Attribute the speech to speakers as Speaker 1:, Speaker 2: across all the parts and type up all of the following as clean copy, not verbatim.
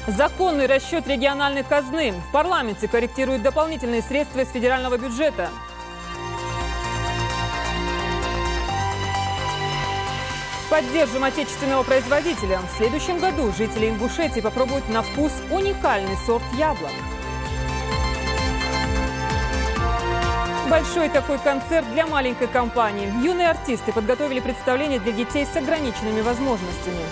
Speaker 1: Законный расчет региональной казны. В парламенте корректируют дополнительные средства из федерального бюджета. Поддержим отечественного производителя. В следующем году жители Ингушетии попробуют на вкус уникальный сорт яблок. Большой такой концерт для маленькой компании. Юные артисты подготовили представление для детей с ограниченными возможностями.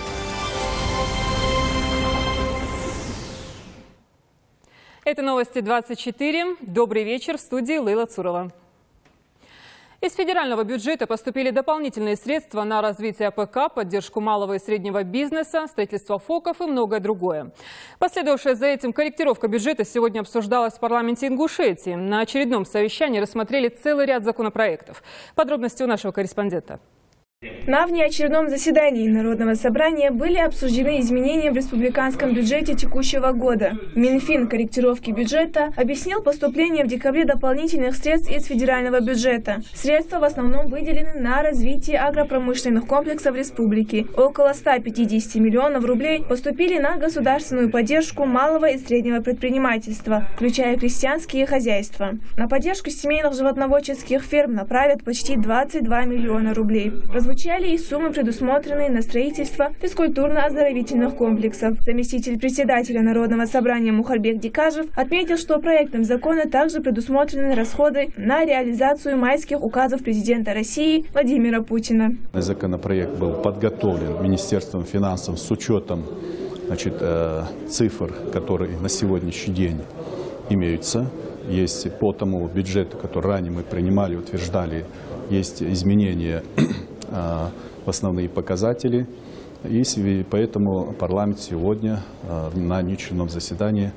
Speaker 1: Это новости 24. Добрый вечер, в студии Лейла Цурова. Из федерального бюджета поступили дополнительные средства на развитие АПК, поддержку малого и среднего бизнеса, строительство ФОКов и многое другое. Последовавшая за этим корректировка бюджета сегодня обсуждалась в парламенте Ингушетии. На очередном совещании рассмотрели целый ряд законопроектов. Подробности у нашего корреспондента.
Speaker 2: На внеочередном заседании Народного собрания были обсуждены изменения в республиканском бюджете текущего года. Минфин корректировки бюджета объяснил поступление в декабре дополнительных средств из федерального бюджета. Средства в основном выделены на развитие агропромышленных комплексов республики. Около 150 миллионов рублей поступили на государственную поддержку малого и среднего предпринимательства, включая крестьянские хозяйства. На поддержку семейных животноводческих ферм направят почти 22 миллиона рублей. Звучали и суммы, предусмотренные на строительство физкультурно-оздоровительных комплексов. Заместитель председателя Народного собрания Мухарбек Дикажев отметил, что проектом закона также предусмотрены расходы на реализацию майских указов президента России Владимира Путина.
Speaker 3: Законопроект был подготовлен Министерством финансов с учетом цифр, которые на сегодняшний день имеются. Есть по тому бюджету, который ранее мы принимали, утверждали, есть изменения в основные показатели. И поэтому парламент сегодня на неочередном заседании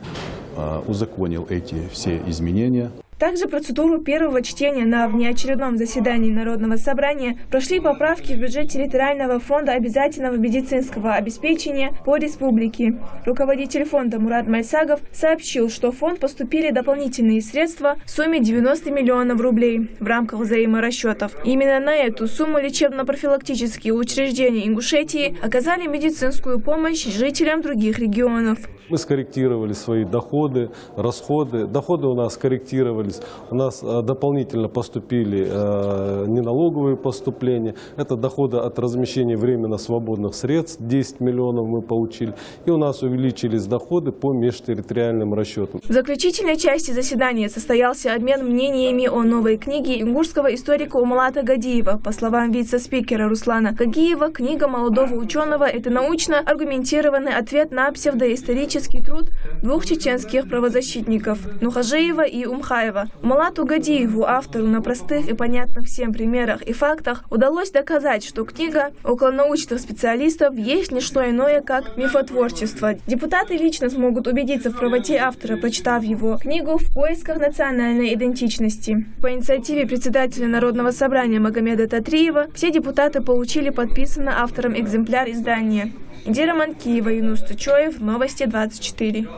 Speaker 3: узаконил эти все изменения.
Speaker 2: Также процедуру первого чтения на внеочередном заседании Народного собрания прошли поправки в бюджет территориального фонда обязательного медицинского обеспечения по республике. Руководитель фонда Мурат Мальсагов сообщил, что в фонд поступили дополнительные средства в сумме 90 миллионов рублей в рамках взаиморасчетов. Именно на эту сумму лечебно-профилактические учреждения Ингушетии оказали медицинскую помощь жителям других регионов.
Speaker 4: Мы скорректировали свои доходы, расходы. Доходы у нас скорректировались. У нас дополнительно поступили неналоговые поступления. Это доходы от размещения временно свободных средств. 10 миллионов мы получили. И у нас увеличились доходы по межтерриториальным расчетам.
Speaker 2: В заключительной части заседания состоялся обмен мнениями о новой книге ингушского историка Умалата Гадиева. По словам вице-спикера Руслана Гагиева, книга молодого ученого – это научно аргументированный ответ на псевдоисторический труд двух чеченских правозащитников – Нухажиева и Умхаева. Умалату Гадиеву, автору на простых и понятных всем примерах и фактах, удалось доказать, что книга околонаучных специалистов есть не что иное, как мифотворчество. Депутаты лично смогут убедиться в правоте автора, прочитав его книгу «В поисках национальной идентичности». По инициативе председателя Народного собрания Магомеда Татриева все депутаты получили подписанный автором экземпляр издания. Индира Манкиева, Юнус Тучоев, Новости 24.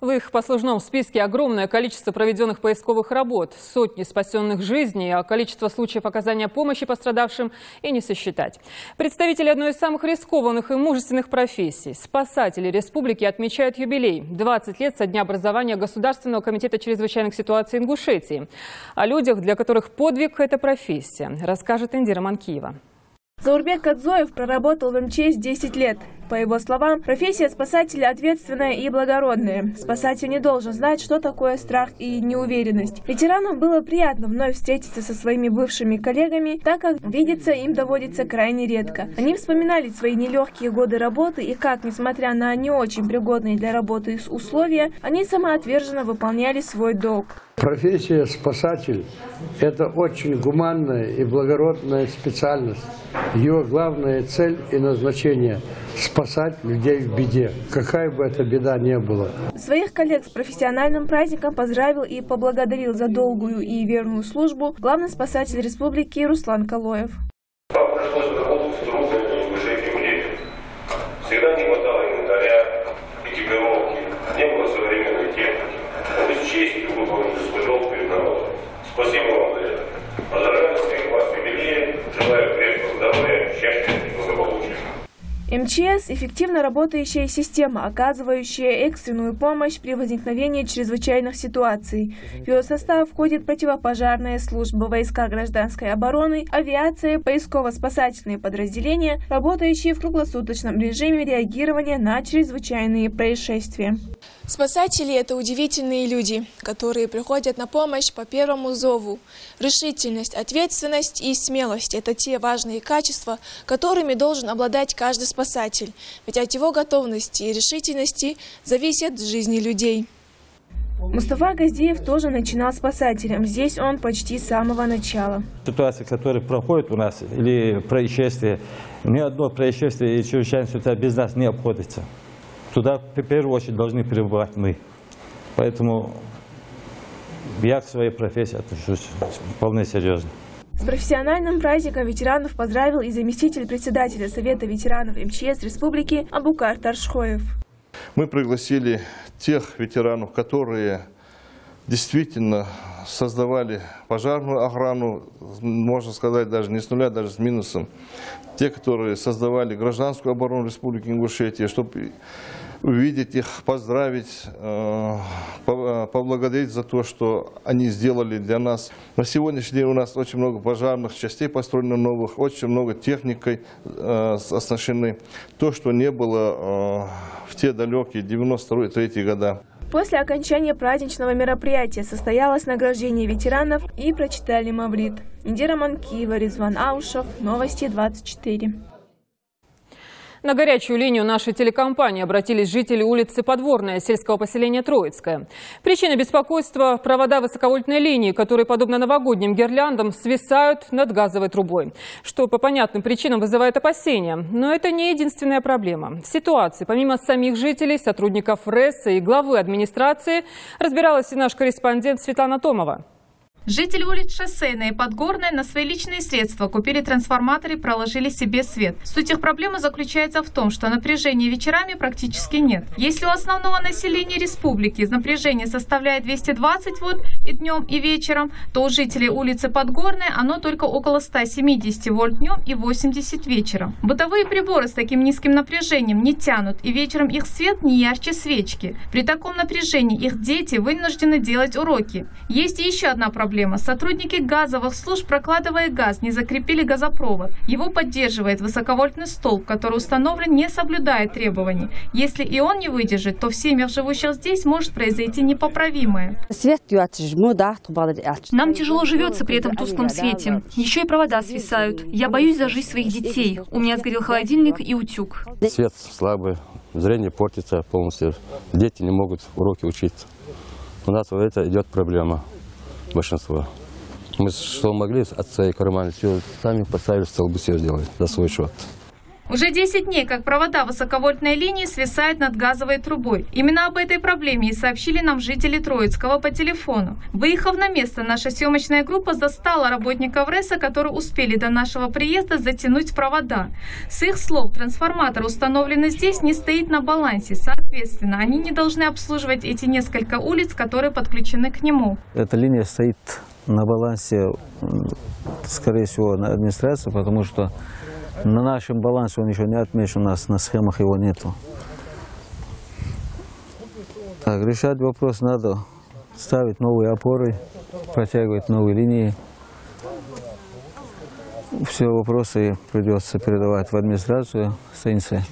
Speaker 1: В их послужном списке огромное количество проведенных поисковых работ, сотни спасенных жизней, а количество случаев оказания помощи пострадавшим и не сосчитать. Представители одной из самых рискованных и мужественных профессий – спасатели республики отмечают юбилей – 20 лет со дня образования Государственного комитета чрезвычайных ситуаций Ингушетии. О людях, для которых подвиг – это профессия, расскажет Индира Манкиева.
Speaker 2: Заурбек Кадзоев проработал в МЧС 10 лет. По его словам, профессия спасателя ответственная и благородная. Спасатель не должен знать, что такое страх и неуверенность. Ветеранам было приятно вновь встретиться со своими бывшими коллегами, так как видеться им доводится крайне редко. Они вспоминали свои нелегкие годы работы и как, несмотря на не очень пригодные для работы условия, они самоотверженно выполняли свой долг.
Speaker 5: Профессия спасатель – это очень гуманная и благородная специальность. Ее главная цель и назначение – спасать людей в беде, какая бы эта беда ни была.
Speaker 2: Своих коллег с профессиональным праздником поздравил и поблагодарил за долгую и верную службу главный спасатель республики Руслан Калоев.
Speaker 6: Вам пришлось работать с трудными и высоким детям. Всегда не хватало инвентаря, экипировки, не было современной техники. Вы с честью выполнили свой долг перед народом. Спасибо вам за это. Поздравляю всех вас с юбилеем, желаю крепкого здоровья, счастья и благополучия.
Speaker 2: МЧС – эффективно работающая система, оказывающая экстренную помощь при возникновении чрезвычайных ситуаций. В ее состав входит противопожарная служба, войска гражданской обороны, авиация, поисково-спасательные подразделения, работающие в круглосуточном режиме реагирования на чрезвычайные происшествия.
Speaker 7: Спасатели – это удивительные люди, которые приходят на помощь по первому зову. Решительность, ответственность и смелость – это те важные качества, которыми должен обладать каждый спасатель. Ведь от его готовности и решительности зависит жизни людей.
Speaker 2: Мустафа Газдеев тоже начинал спасателем. Здесь он почти с самого начала.
Speaker 8: Ситуация, которая проходит у нас, или происшествие, ни одно происшествие и чрезвычайная ситуация без нас не обходится. Туда в первую очередь должны пребывать мы. Поэтому я к своей профессии отношусь вполне серьезно.
Speaker 2: С профессиональным праздником ветеранов поздравил и заместитель председателя Совета ветеранов МЧС Республики Абукар Таршхоев.
Speaker 9: Мы пригласили тех ветеранов, которые действительно создавали пожарную охрану, можно сказать, даже не с нуля, даже с минусом. Те, которые создавали гражданскую оборону Республики Ингушетия, чтобы увидеть их, поздравить, поблагодарить за то, что они сделали для нас. На сегодняшний день у нас очень много пожарных частей построено новых, очень много техникой оснащены. То, что не было в те далекие 92-93 года.
Speaker 2: После окончания праздничного мероприятия состоялось награждение ветеранов и прочитали мавлид. Индира Манкиева, Резван Аушев, Новости 24.
Speaker 1: На горячую линию нашей телекомпании обратились жители улицы Подворная сельского поселения Троицкое. Причина беспокойства – провода высоковольтной линии, которые, подобно новогодним гирляндам, свисают над газовой трубой, что по понятным причинам вызывает опасения. Но это не единственная проблема. В ситуации, помимо самих жителей, сотрудников РЭСа и главы администрации, разбиралась и наш корреспондент Светлана Томова.
Speaker 10: Жители улиц Шоссейная и Подгорная на свои личные средства купили трансформаторы и проложили себе свет. Суть их проблемы заключается в том, что напряжения вечерами практически нет. Если у основного населения республики напряжение составляет 220 вольт и днем, и вечером, то у жителей улицы Подгорная оно только около 170 вольт днем и 80 вечером. Бытовые приборы с таким низким напряжением не тянут, и вечером их свет не ярче свечки. При таком напряжении их дети вынуждены делать уроки. Есть и еще одна проблема. Сотрудники газовых служб, прокладывая газ, не закрепили газопровод. Его поддерживает высоковольтный столб, который установлен, не соблюдая требований. Если и он не выдержит, то в семьях, живущих здесь, может произойти непоправимое.
Speaker 11: Нам тяжело живется при этом тусклом свете. Еще и провода свисают. Я боюсь за жизнь своих детей. У меня сгорел холодильник и утюг.
Speaker 12: Свет слабый, зрение портится полностью. Дети не могут уроки учить. У нас вот это идет проблема. Большинство. Мы что могли от своей кармана, все сами поставили столбы, все сделали за свой счет.
Speaker 10: Уже 10 дней, как провода высоковольтной линии свисают над газовой трубой. Именно об этой проблеме и сообщили нам жители Троицкого по телефону. Выехав на место, наша съемочная группа застала работников РЭСа, которые успели до нашего приезда затянуть провода. С их слов, трансформатор, установленный здесь, не стоит на балансе. Соответственно, они не должны обслуживать эти несколько улиц, которые подключены к нему.
Speaker 13: Эта линия стоит на балансе, скорее всего, на администрации, потому что на нашем балансе он еще не отмечен, у нас на схемах его нету. Так, решать вопрос надо, ставить новые опоры, протягивать новые линии. Все вопросы придется передавать в администрацию станции.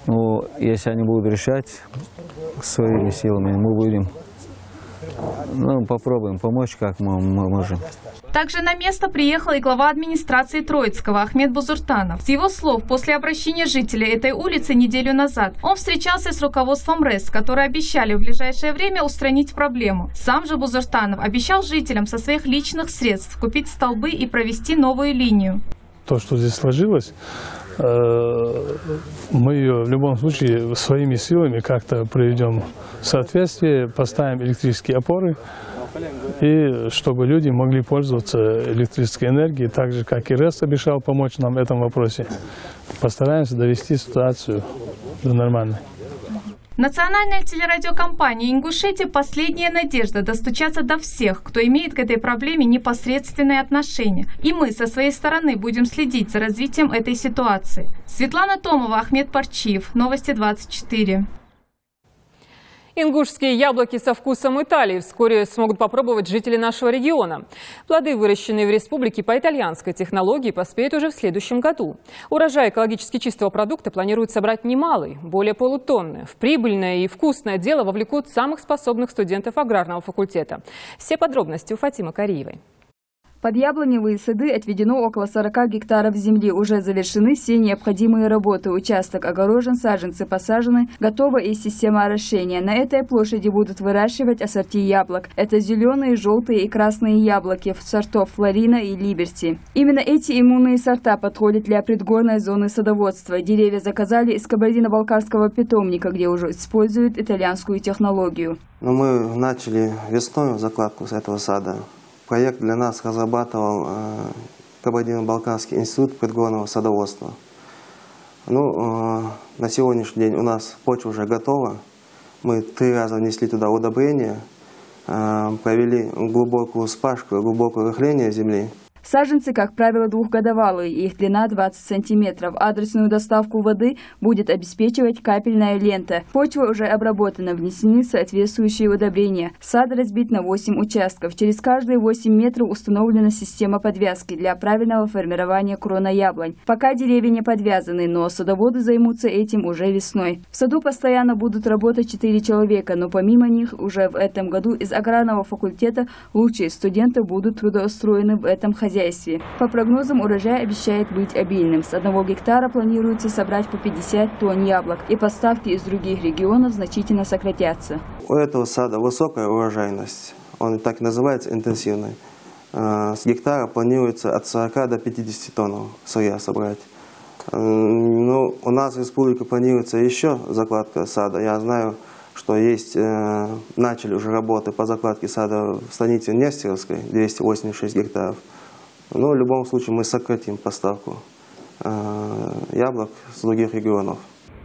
Speaker 13: Но если они будут решать своими силами, мы будем попробуем помочь, как мы можем.
Speaker 10: Также на место приехал и глава администрации Троицкого Ахмед Бузуртанов. С его слов, после обращения жителей этой улицы неделю назад, он встречался с руководством РЭС, которые обещали в ближайшее время устранить проблему. Сам же Бузуртанов обещал жителям со своих личных средств купить столбы и провести новую линию.
Speaker 14: То, что здесь сложилось, мы ее в любом случае своими силами как-то приведем в соответствие, поставим электрические опоры, и чтобы люди могли пользоваться электрической энергией, так же, как и РЭС обещал помочь нам в этом вопросе. Постараемся довести ситуацию до нормальной.
Speaker 10: Национальная телерадиокомпания «Ингушетия» – последняя надежда достучаться до всех, кто имеет к этой проблеме непосредственное отношение. И мы со своей стороны будем следить за развитием этой ситуации. Светлана Томова, Ахмед Парчиев. Новости 24.
Speaker 1: Ингушские яблоки со вкусом Италии вскоре смогут попробовать жители нашего региона. Плоды, выращенные в республике по итальянской технологии, поспеют уже в следующем году. Урожай экологически чистого продукта планируют собрать немалый, более полутонны. В прибыльное и вкусное дело вовлекут самых способных студентов аграрного факультета. Все подробности у Фатимы Кариевой.
Speaker 15: Под яблоневые сады отведено около 40 гектаров земли. Уже завершены все необходимые работы. Участок огорожен, саженцы посажены, готова и система орошения. На этой площади будут выращивать ассорти яблок. Это зеленые, желтые и красные яблоки сортов Флорина и Либерти. Именно эти иммунные сорта подходят для предгорной зоны садоводства. Деревья заказали из кабардино-балкарского питомника, где уже используют итальянскую технологию.
Speaker 16: Мы начали весной закладку с этого сада. Проект для нас разрабатывал Кабардино-Балкарский институт предгорного садоводства. На сегодняшний день у нас почва уже готова. Мы 3 раза внесли туда удобрения, провели глубокую спашку и глубокое рыхление земли.
Speaker 15: Саженцы, как правило, двухгодовалые, их длина 20 сантиметров. Адресную доставку воды будет обеспечивать капельная лента. Почва уже обработана, внесены соответствующие удобрения. Сад разбит на 8 участков. Через каждые 8 метров установлена система подвязки для правильного формирования крона яблонь. Пока деревья не подвязаны, но садоводы займутся этим уже весной. В саду постоянно будут работать 4 человека, но помимо них уже в этом году из аграрного факультета лучшие студенты будут трудоустроены в этом хозяйстве. По прогнозам, урожай обещает быть обильным. С 1 гектара планируется собрать по 50 тонн яблок, и поставки из других регионов значительно сократятся.
Speaker 16: У этого сада высокая урожайность, он так и называется интенсивный. С гектара планируется от 40 до 50 тонн сырья собрать. У нас в республике планируется еще закладка сада. Я знаю, что есть, начали уже работы по закладке сада в станице Нестеровской, 286 гектаров. Но в любом случае мы сократим поставку яблок с других регионов.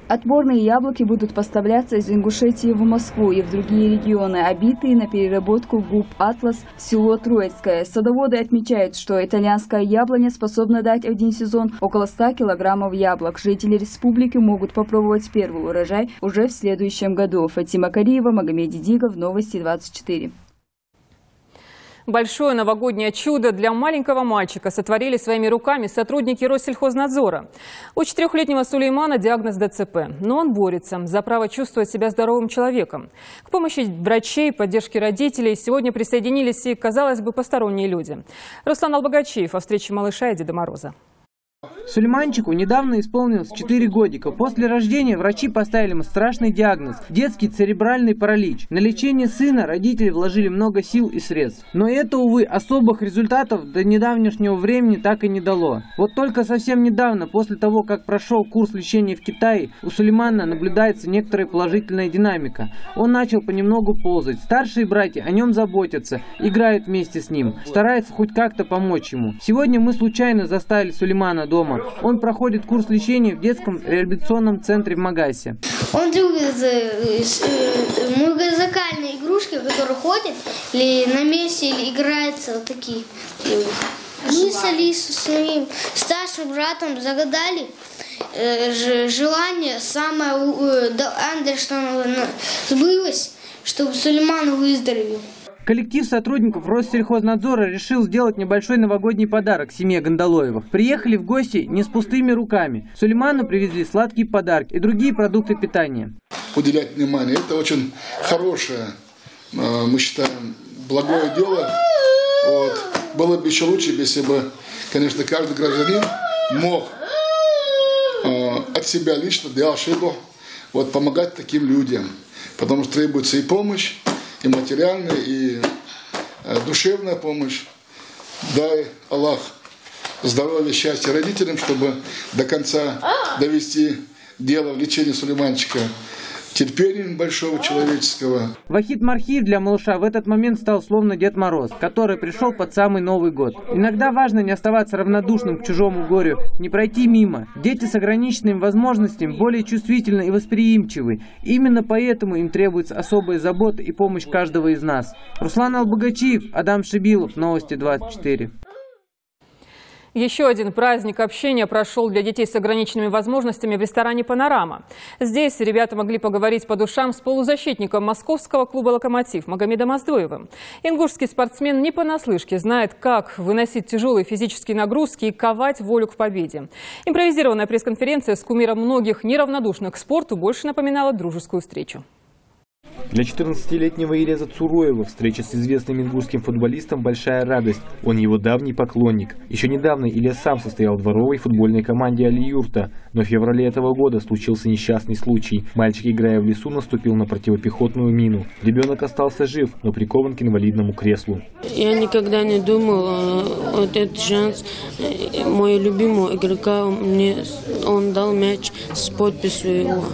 Speaker 15: Отборные яблоки будут поставляться из Ингушетии в Москву и в другие регионы, обитые на переработку ГУП «Атлас» в село Троицкое. Садоводы отмечают, что итальянская яблоня способна дать в один сезон около 100 килограммов яблок. Жители республики могут попробовать первый урожай уже в следующем году. Фатима Кариева, Магомед Дидигов, Новости 24.
Speaker 1: Большое новогоднее чудо для маленького мальчика сотворили своими руками сотрудники Россельхознадзора. У 4-летнего Сулеймана диагноз ДЦП, но он борется за право чувствовать себя здоровым человеком. К помощи врачей, поддержке родителей сегодня присоединились и, казалось бы, посторонние люди. Руслан Албогачиев о встрече малыша и Деда Мороза.
Speaker 17: Сулейманчику недавно исполнилось 4 годика. После рождения врачи поставили ему страшный диагноз – детский церебральный паралич. На лечение сына родители вложили много сил и средств. Но это, увы, особых результатов до недавнешнего времени так и не дало. Вот только совсем недавно, после того, как прошел курс лечения в Китае, у Сулеймана наблюдается некоторая положительная динамика. Он начал понемногу ползать. Старшие братья о нем заботятся, играют вместе с ним, стараются хоть как-то помочь ему. Сегодня мы случайно заставили Сулеймана дома. Он проходит курс лечения в детском реабилитационном центре в Магасе.
Speaker 18: Он любит музыкальные игрушки, которые ходят или на месте, или играются вот такие. Мы с Алисой, своим старшим братом, загадали желание самое, что сбылось, чтобы Сулейман выздоровел.
Speaker 17: Коллектив сотрудников Россельхознадзора решил сделать небольшой новогодний подарок семье Гондолоевых. Приехали в гости не с пустыми руками. Сулейману привезли сладкие подарки и другие продукты питания.
Speaker 19: Уделять внимание. Это очень хорошее, мы считаем, благое дело. Было бы еще лучше, если бы, конечно, каждый гражданин мог от себя лично, делать ошибку, помогать таким людям. Потому что требуется и помощь, и материальная, и душевная помощь. Дай Аллах здоровья, счастья родителям, чтобы до конца довести дело в лечении Сулейманчика терпением большого человеческого.
Speaker 17: Вахид Мархиев для малыша в этот момент стал словно Дед Мороз, который пришел под самый Новый год. Иногда важно не оставаться равнодушным к чужому горю, не пройти мимо. Дети с ограниченными возможностями более чувствительны и восприимчивы. Именно поэтому им требуется особая забота и помощь каждого из нас. Руслан Албогачиев, Адам Шибилов, Новости 24.
Speaker 1: Еще один праздник общения прошел для детей с ограниченными возможностями в ресторане «Панорама». Здесь ребята могли поговорить по душам с полузащитником московского клуба «Локомотив» Магомедом Оздоевым. Ингушский спортсмен не понаслышке знает, как выносить тяжелые физические нагрузки и ковать волю к победе. Импровизированная пресс-конференция с кумиром многих неравнодушных к спорту больше напоминала дружескую встречу.
Speaker 20: Для 14-летнего Илеза Цуроева встреча с известным ингушским футболистом – большая радость. Он его давний поклонник. Еще недавно Илез сам состоял в дворовой футбольной команде Али-Юрта. Но в феврале этого года случился несчастный случай. Мальчик, играя в лесу, наступил на противопехотную мину. Ребенок остался жив, но прикован к инвалидному креслу.
Speaker 21: Я никогда не думал, вот этот шанс. Мой любимый игрока, он дал мяч с подписью его.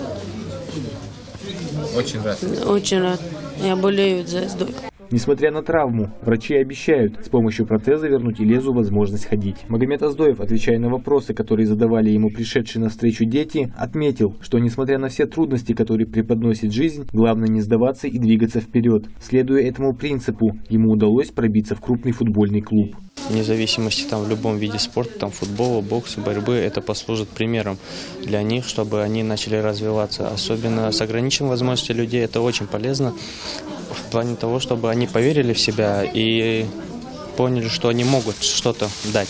Speaker 20: Очень рад.
Speaker 21: Очень рад. Я болею за Оздоев.
Speaker 20: Несмотря на травму, врачи обещают с помощью протеза вернуть Илезу возможность ходить. Магомед Оздоев, отвечая на вопросы, которые задавали ему пришедшие на встречу дети, отметил, что несмотря на все трудности, которые преподносит жизнь, главное не сдаваться и двигаться вперед. Следуя этому принципу, ему удалось пробиться в крупный футбольный клуб.
Speaker 22: Вне зависимости в любом виде спорта, футбола, бокса, борьбы, это послужит примером для них, чтобы они начали развиваться. Особенно с ограниченными возможностями людей это очень полезно в плане того, чтобы они поверили в себя и поняли, что они могут что-то дать.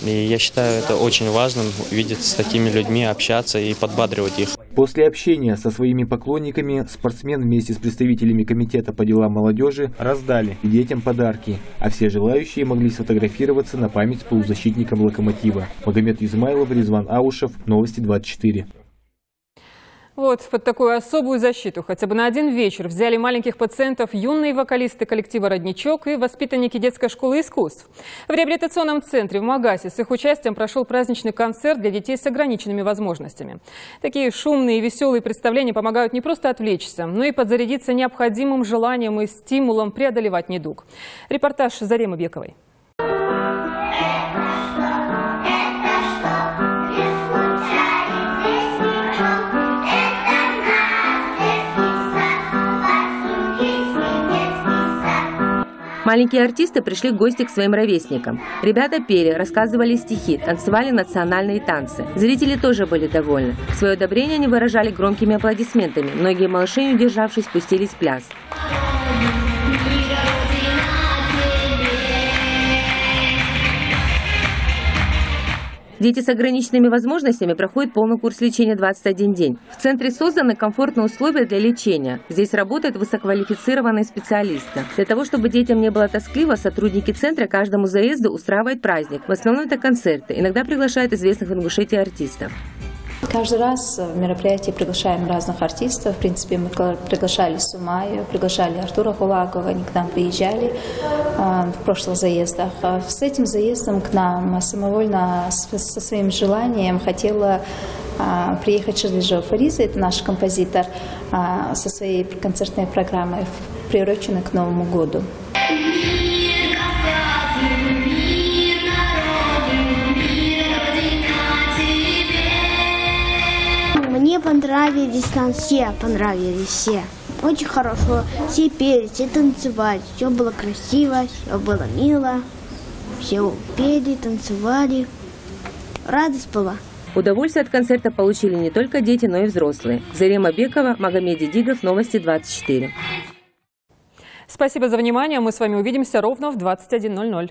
Speaker 22: И я считаю, это очень важно, видеться с такими людьми, общаться и подбадривать их.
Speaker 20: После общения со своими поклонниками спортсмен вместе с представителями комитета по делам молодежи раздали детям подарки, а все желающие могли сфотографироваться на память с полузащитником «Локомотива». Магомед Измайлов, Резван Аушев, Новости 24.
Speaker 1: Вот под такую особую защиту хотя бы на один вечер взяли маленьких пациентов юные вокалисты коллектива «Родничок» и воспитанники детской школы искусств. В реабилитационном центре в Магасе с их участием прошел праздничный концерт для детей с ограниченными возможностями. Такие шумные и веселые представления помогают не просто отвлечься, но и подзарядиться необходимым желанием и стимулом преодолевать недуг. Репортаж Заремы Бековой.
Speaker 23: Маленькие артисты пришли в гости к своим ровесникам. Ребята пели, рассказывали стихи, танцевали национальные танцы. Зрители тоже были довольны. Свое одобрение они выражали громкими аплодисментами. Многие малыши, не удержавшись, пустились в пляс. Дети с ограниченными возможностями проходят полный курс лечения 21 день. В центре созданы комфортные условия для лечения. Здесь работают высококвалифицированные специалисты. Для того, чтобы детям не было тоскливо, сотрудники центра каждому заезду устраивают праздник. В основном это концерты. Иногда приглашают известных в Ингушетии артистов.
Speaker 24: Каждый раз в мероприятии приглашаем разных артистов. В принципе, мы приглашали Сумаю, приглашали Артура Хулагова, они к нам приезжали в прошлых заездах. С этим заездом к нам самовольно, со своим желанием хотела приехать Шадлижо Фариза, это наш композитор, со своей концертной программой, приуроченной к Новому году.
Speaker 25: Мне понравились там все, все. Очень хорошо, все пели, все танцевали, все было красиво, все было мило, все пели, танцевали, радость была.
Speaker 23: Удовольствие от концерта получили не только дети, но и взрослые. Зарема Бекова, Магомед Дидигов, Новости 24.
Speaker 1: Спасибо за внимание. Мы с вами увидимся ровно в 21:00.